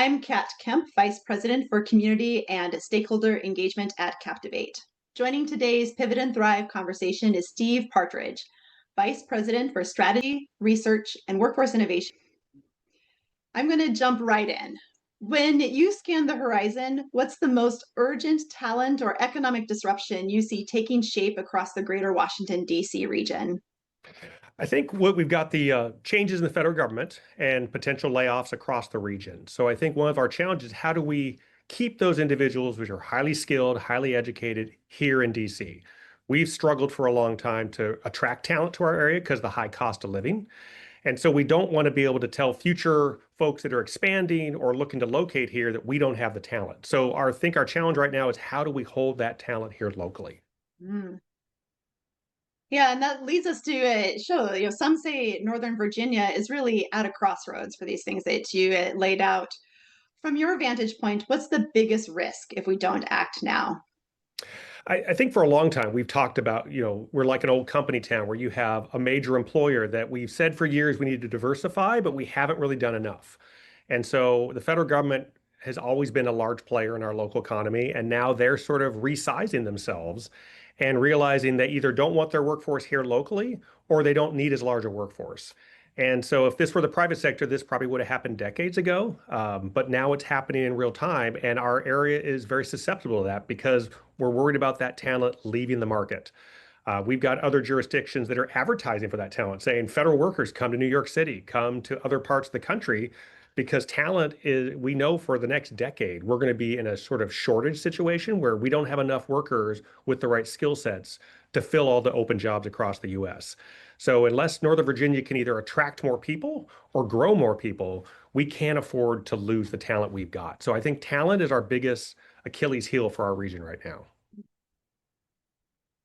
I'm Kat Kemp, Vice President for Community and Stakeholder Engagement at Kaptivate. Joining today's Pivot and Thrive conversation is Steve Partridge, Vice President for Strategy, Research, and Workforce Innovation. I'm going to jump right in. When you scan the horizon, what's the most urgent talent or economic disruption you see taking shape across the greater Washington, D.C. region? I think what we've got the changes in the federal government and potential layoffs across the region. So I think one of our challenges is how do we keep those individuals which are highly skilled, highly educated here in DC? We've struggled for a long time to attract talent to our area because of the high cost of living. And so we don't want to be able to tell future folks that are expanding or looking to locate here that we don't have the talent. So I think our challenge right now is how do we hold that talent here locally? Mm. Yeah, and that leads us to show, some say Northern Virginia is really at a crossroads for these things that you laid out. From your vantage point, what's the biggest risk if we don't act now? I think for a long time we've talked about, we're like an old company town where you have a major employer that we've said for years we need to diversify, but we haven't really done enough. And so the federal government has always been a large player in our local economy, and now they're sort of resizing themselves and realizing they either don't want their workforce here locally or they don't need as large a workforce. And so if this were the private sector, this probably would have happened decades ago. But now it's happening in real time. And our area is very susceptible to that because we're worried about that talent leaving the market. We've got other jurisdictions that are advertising for that talent, saying federal workers come to New York City, come to other parts of the country, because talent is, we know for the next decade, we're going to be in a sort of shortage situation where we don't have enough workers with the right skill sets to fill all the open jobs across the US. So unless Northern Virginia can either attract more people or grow more people, we can't afford to lose the talent we've got. So I think talent is our biggest Achilles heel for our region right now.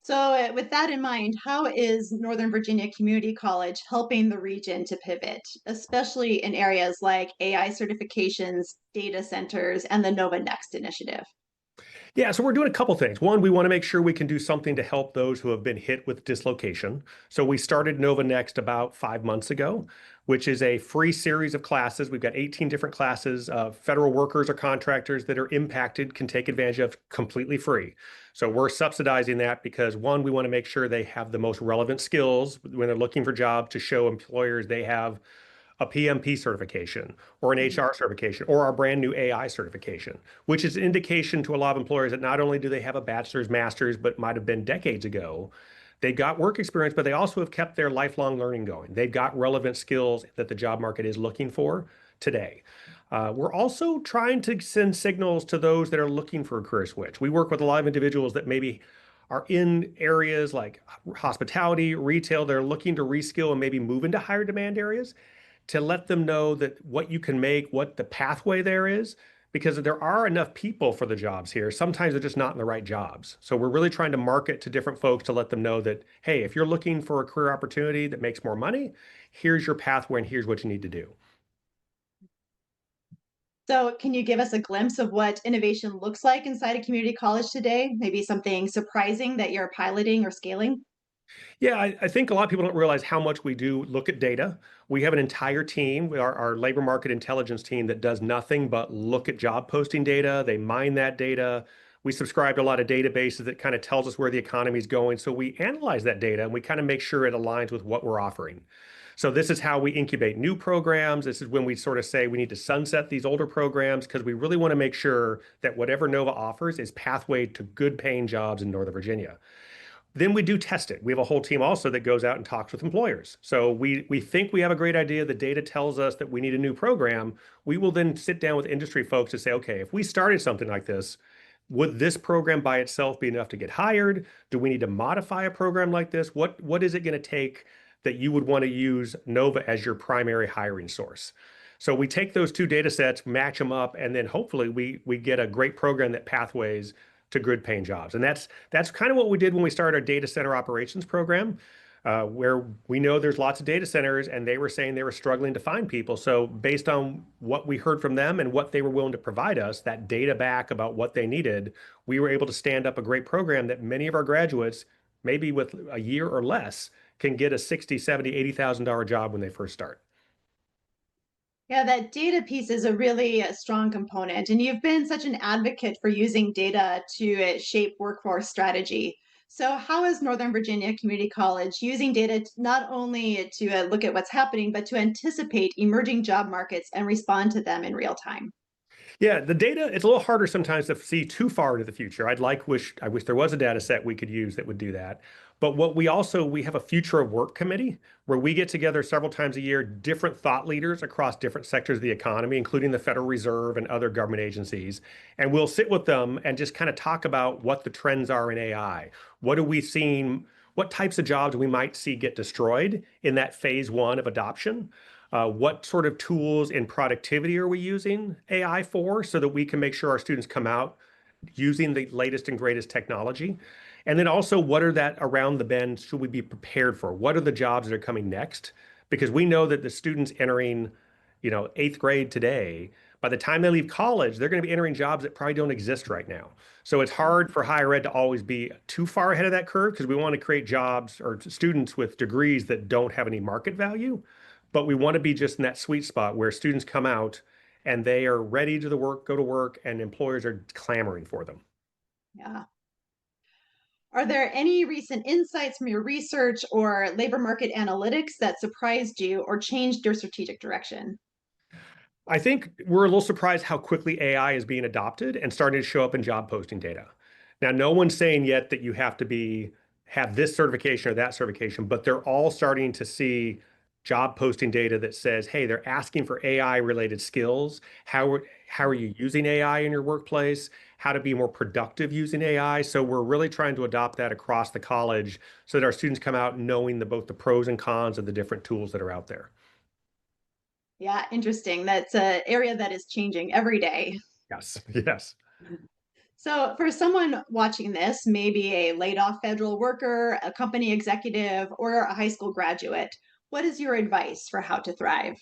So, with that in mind, how is Northern Virginia Community College helping the region to pivot, especially in areas like AI certifications, data centers, and the Nova Next initiative? Yeah, so we're doing a couple things. One, we want to make sure we can do something to help those who have been hit with dislocation. So we started Nova Next about 5 months ago, which is a free series of classes. We've got 18 different classes. Federal workers or contractors that are impacted can take advantage of completely free. So we're subsidizing that because one, we want to make sure they have the most relevant skills when they're looking for jobs to show employers they have a PMP certification or an Mhm. HR certification or our brand new AI certification, which is an indication to a lot of employers that not only do they have a bachelor's, master's, but might have been decades ago, they got work experience, but they also have kept their lifelong learning going. They've got relevant skills that the job market is looking for today. We're also trying to send signals to those that are looking for a career switch. We work with a lot of individuals that maybe are in areas like hospitality, retail, they're looking to reskill and maybe move into higher demand areas to let them know that what you can make, what the pathway there is, because there are enough people for the jobs here. Sometimes they're just not in the right jobs. So we're really trying to market to different folks to let them know that, hey, if you're looking for a career opportunity that makes more money, here's your pathway and here's what you need to do. So, can you give us a glimpse of what innovation looks like inside a community college today? Maybe something surprising that you're piloting or scaling? Yeah, I think a lot of people don't realize how much we do look at data. We have an entire team, our labor market intelligence team that does nothing but look at job posting data. They mine that data. We subscribe to a lot of databases that kind of tells us where the economy is going. So we analyze that data and we kind of make sure it aligns with what we're offering. So this is how we incubate new programs. This is when we sort of say we need to sunset these older programs because we really want to make sure that whatever Nova offers is pathway to good paying jobs in Northern Virginia. Then we do test it. We have a whole team also that goes out and talks with employers. So we think we have a great idea. The data tells us that we need a new program. We will then sit down with industry folks to say, okay, if we started something like this, would this program by itself be enough to get hired? Do we need to modify a program like this? What is it going to take that you would want to use Nova as your primary hiring source? So we take those two data sets, match them up, and then hopefully we get a great program that pathways to good paying jobs. And that's kind of what we did when we started our data center operations program, where we know there's lots of data centers and they were saying they were struggling to find people. So based on what we heard from them and what they were willing to provide us, that data back about what they needed, we were able to stand up a great program that many of our graduates, maybe with a year or less, can get a 60, 70, $80,000 job when they first start. Yeah, that data piece is a really strong component, and you've been such an advocate for using data to shape workforce strategy. So, how is Northern Virginia Community College using data not only to look at what's happening, but to anticipate emerging job markets and respond to them in real time? Yeah, the data, it's a little harder sometimes to see too far into the future. I wish there was a data set we could use that would do that. But what we have a future of work committee where we get together several times a year, different thought leaders across different sectors of the economy, including the Federal Reserve and other government agencies. And we'll sit with them and just kind of talk about what the trends are in AI. What are we seeing? What types of jobs we might see get destroyed in that phase one of adoption? What sort of tools in productivity are we using AI for so that we can make sure our students come out using the latest and greatest technology? And then also, what are that around the bend should we be prepared for? What are the jobs that are coming next? Because we know that the students entering, eighth grade today, by the time they leave college, they're going to be entering jobs that probably don't exist right now. So it's hard for higher ed to always be too far ahead of that curve because we want to create jobs or students with degrees that don't have any market value. But we want to be just in that sweet spot where students come out and they are ready to go to work, and employers are clamoring for them. Yeah. Are there any recent insights from your research or labor market analytics that surprised you or changed your strategic direction? I think we're a little surprised how quickly AI is being adopted and starting to show up in job posting data. Now, no one's saying yet that you have to have this certification or that certification, but they're all starting to see job posting data that says, hey, they're asking for AI related skills. How are you using AI in your workplace? How to be more productive using AI. So we're really trying to adopt that across the college so that our students come out knowing both the pros and cons of the different tools that are out there. Yeah, interesting. That's an area that is changing every day. Yes, yes. So, for someone watching this, maybe a laid off federal worker, a company executive, or a high school graduate, what is your advice for how to thrive?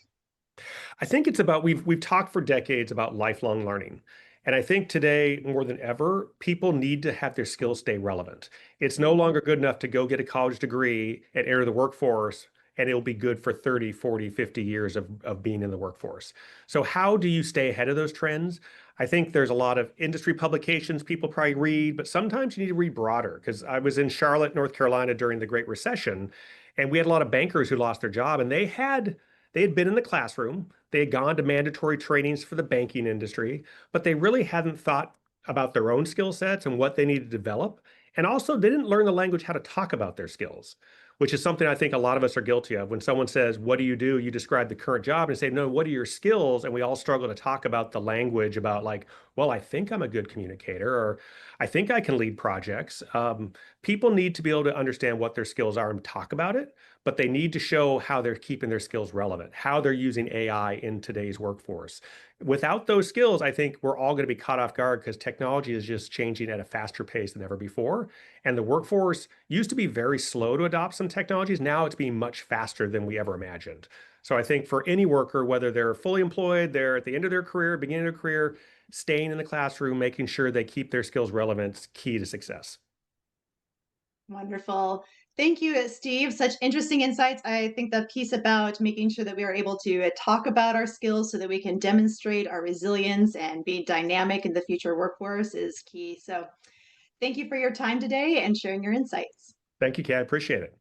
I think it's about we've talked for decades about lifelong learning. And I think today more than ever, people need to have their skills stay relevant. It's no longer good enough to go get a college degree and enter the workforce and it'll be good for 30, 40, 50 years of being in the workforce. So how do you stay ahead of those trends? I think there's a lot of industry publications people probably read, but sometimes you need to read broader because I was in Charlotte, North Carolina during the Great Recession, and we had a lot of bankers who lost their job and they had been in the classroom, they had gone to mandatory trainings for the banking industry, but they really hadn't thought about their own skill sets and what they needed to develop. And also, they didn't learn the language how to talk about their skills, which is something I think a lot of us are guilty of. When someone says, what do? You describe the current job and say, no, what are your skills? And we all struggle to talk about the language about, like, well, I think I'm a good communicator, or I think I can lead projects. People need to be able to understand what their skills are and talk about it, but they need to show how they're keeping their skills relevant, how they're using AI in today's workforce. Without those skills, I think we're all going to be caught off guard because technology is just changing at a faster pace than ever before. And the workforce used to be very slow to adopt some technologies. Now it's being much faster than we ever imagined. So I think for any worker, whether they're fully employed, they're at the end of their career, beginning of their career, staying in the classroom, making sure they keep their skills relevant is key to success. Wonderful. Thank you, Steve. Such interesting insights. I think the piece about making sure that we are able to talk about our skills so that we can demonstrate our resilience and be dynamic in the future workforce is key. So, thank you for your time today and sharing your insights. Thank you, Kat. I appreciate it.